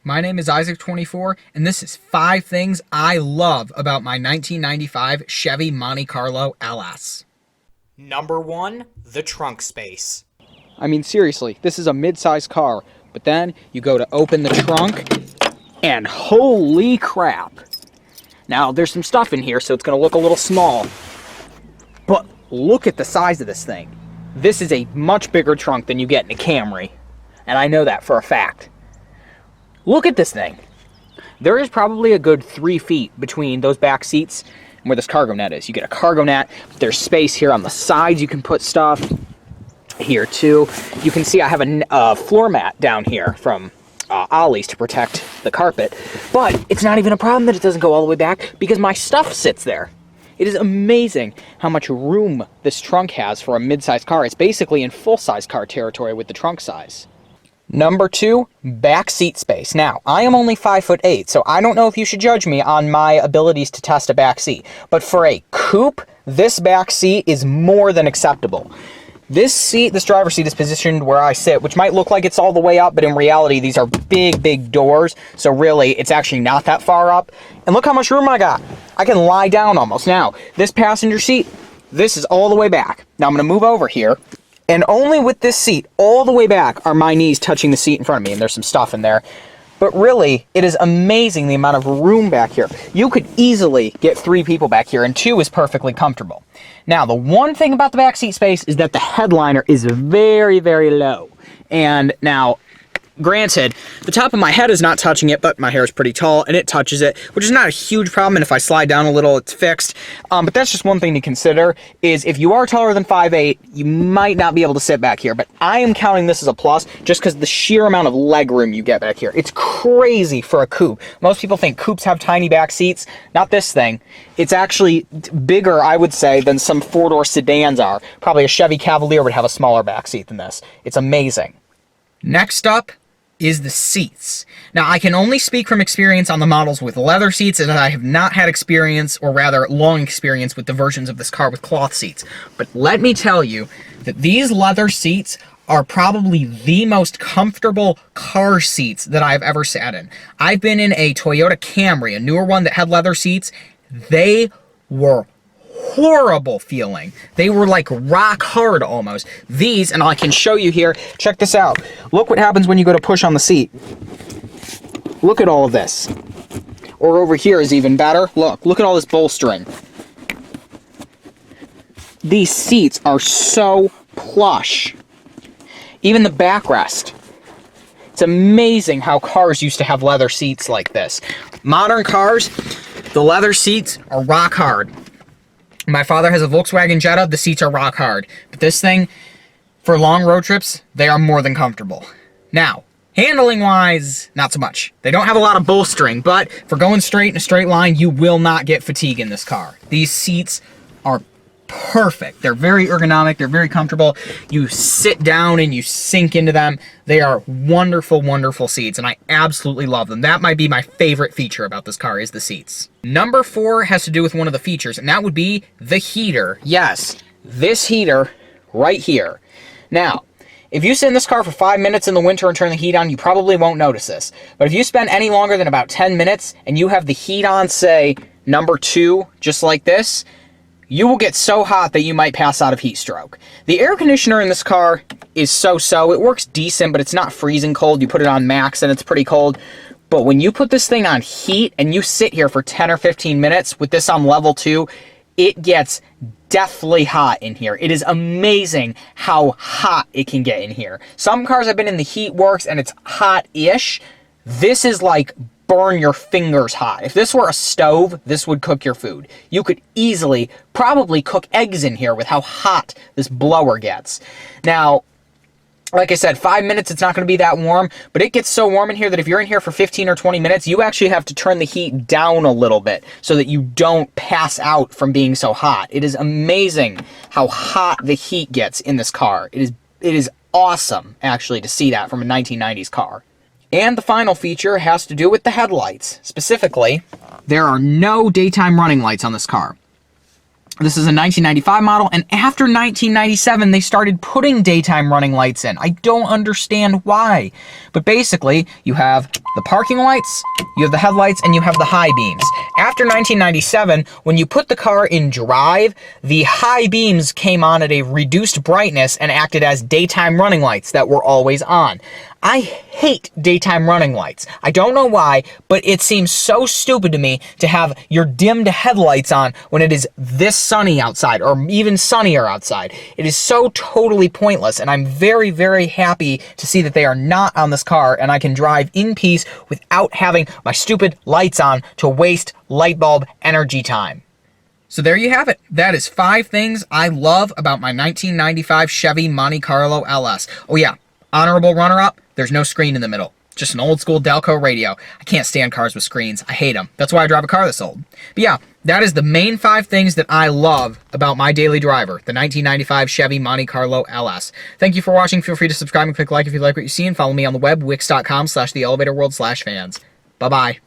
My name is Isaac24, and this is 5 things I love about my 1995 Chevy Monte Carlo LS. Number 1, the trunk space. I mean, seriously, this is a mid-sized car, but then you go to open the trunk, and holy crap. Now, there's some stuff in here, so it's going to look a little small, but look at the size of this thing. This is a much bigger trunk than you get in a Camry, and I know that for a fact. Look at this thing. There is probably a good 3 feet between those back seats and where this cargo net is. You get a cargo net. There's space here on the sides. You can put stuff here too. You can see I have a floor mat down here from Ollie's to protect the carpet. But it's not even a problem that it doesn't go all the way back because my stuff sits there. It is amazing how much room this trunk has for a mid-sized car. It's basically in full-size car territory with the trunk size. Number 2, back seat space. Now, I am only 5'8", so I don't know if you should judge me on my abilities to test a back seat. But for a coupe, this back seat is more than acceptable. This driver's seat is positioned where I sit, which might look like it's all the way up, but in reality, these are big, big doors. So really, it's actually not that far up. And look how much room I got. I can lie down almost. Now, this passenger seat, this is all the way back. Now, I'm going to move over here. And only with this seat all the way back are my knees touching the seat in front of me, and there's some stuff in there. But really, it is amazing the amount of room back here. You could easily get 3 people back here, and 2 is perfectly comfortable. Now, the one thing about the back seat space is that the headliner is very, very low. And now, granted, the top of my head is not touching it, but my hair is pretty tall, and it touches it, which is not a huge problem, and if I slide down a little, it's fixed. But that's just one thing to consider, is if you are taller than 5'8", you might not be able to sit back here, but I am counting this as a plus, just because the sheer amount of leg room you get back here. It's crazy for a coupe. Most people think coupes have tiny back seats. Not this thing. It's actually bigger, I would say, than some 4-door sedans are. Probably a Chevy Cavalier would have a smaller back seat than this. It's amazing. Next up is the seats. Now, I can only speak from experience on the models with leather seats, and I have not had experience, or rather long experience, with the versions of this car with cloth seats. But let me tell you that these leather seats are probably the most comfortable car seats that I've ever sat in. I've been in a Toyota Camry, a newer one that had leather seats. They were horrible feeling. They were like rock hard almost. These, and I can show you here, check this out. Look what happens when you go to push on the seat. Look at all of this. Or over here is even better. Look at all this bolstering. These seats are so plush. Even the backrest. It's amazing how cars used to have leather seats like this. Modern cars, the leather seats are rock hard. My father has a Volkswagen Jetta. The seats are rock hard. But this thing, for long road trips, they are more than comfortable. Now, handling-wise, not so much. They don't have a lot of bolstering, but for going straight in a straight line, you will not get fatigue in this car. These seats are perfect. They're very ergonomic. They're very comfortable. You sit down and you sink into them. They are wonderful, wonderful seats, and I absolutely love them. That might be my favorite feature about this car is the seats. Number 4 has to do with one of the features, and that would be the heater. Yes, this heater right here. Now, if you sit in this car for 5 minutes in the winter and turn the heat on, you probably won't notice this. But if you spend any longer than about 10 minutes and you have the heat on, say, number 2, just like this, you will get so hot that you might pass out of heat stroke. The air conditioner in this car is so-so. It works decent, but it's not freezing cold. You put it on max and it's pretty cold. But when you put this thing on heat and you sit here for 10 or 15 minutes with this on level 2, it gets deathly hot in here. It is amazing how hot it can get in here. Some cars have been in the heat works and it's hot-ish. This is like burn your fingers hot. If this were a stove, this would cook your food. You could easily probably cook eggs in here with how hot this blower gets. Now, like I said, 5 minutes, it's not going to be that warm, but it gets so warm in here that if you're in here for 15 or 20 minutes, you actually have to turn the heat down a little bit so that you don't pass out from being so hot. It is amazing how hot the heat gets in this car. It is awesome, actually, to see that from a 1990s car. And the final feature has to do with the headlights. Specifically, there are no daytime running lights on this car. This is a 1995 model, and after 1997, they started putting daytime running lights in. I don't understand why. But basically, you have the parking lights, you have the headlights, and you have the high beams. After 1997, when you put the car in drive, the high beams came on at a reduced brightness and acted as daytime running lights that were always on. I hate daytime running lights. I don't know why, but it seems so stupid to me to have your dimmed headlights on when it is this sunny outside, or even sunnier outside. It is so totally pointless, and I'm very, very happy to see that they are not on this car, and I can drive in peace without having my stupid lights on to waste light bulb energy time. So there you have it. That is 5 things I love about my 1995 Chevy Monte Carlo LS. Oh yeah, honorable runner-up, there's no screen in the middle. Just an old school Delco radio. I can't stand cars with screens. I hate them. That's why I drive a car this old. But yeah, that is the main 5 things that I love about my daily driver, the 1995 Chevy Monte Carlo LS. Thank you for watching. Feel free to subscribe and click like if you like what you see, and follow me on the web, wix.com/theelevatorworld/fans. Bye-bye.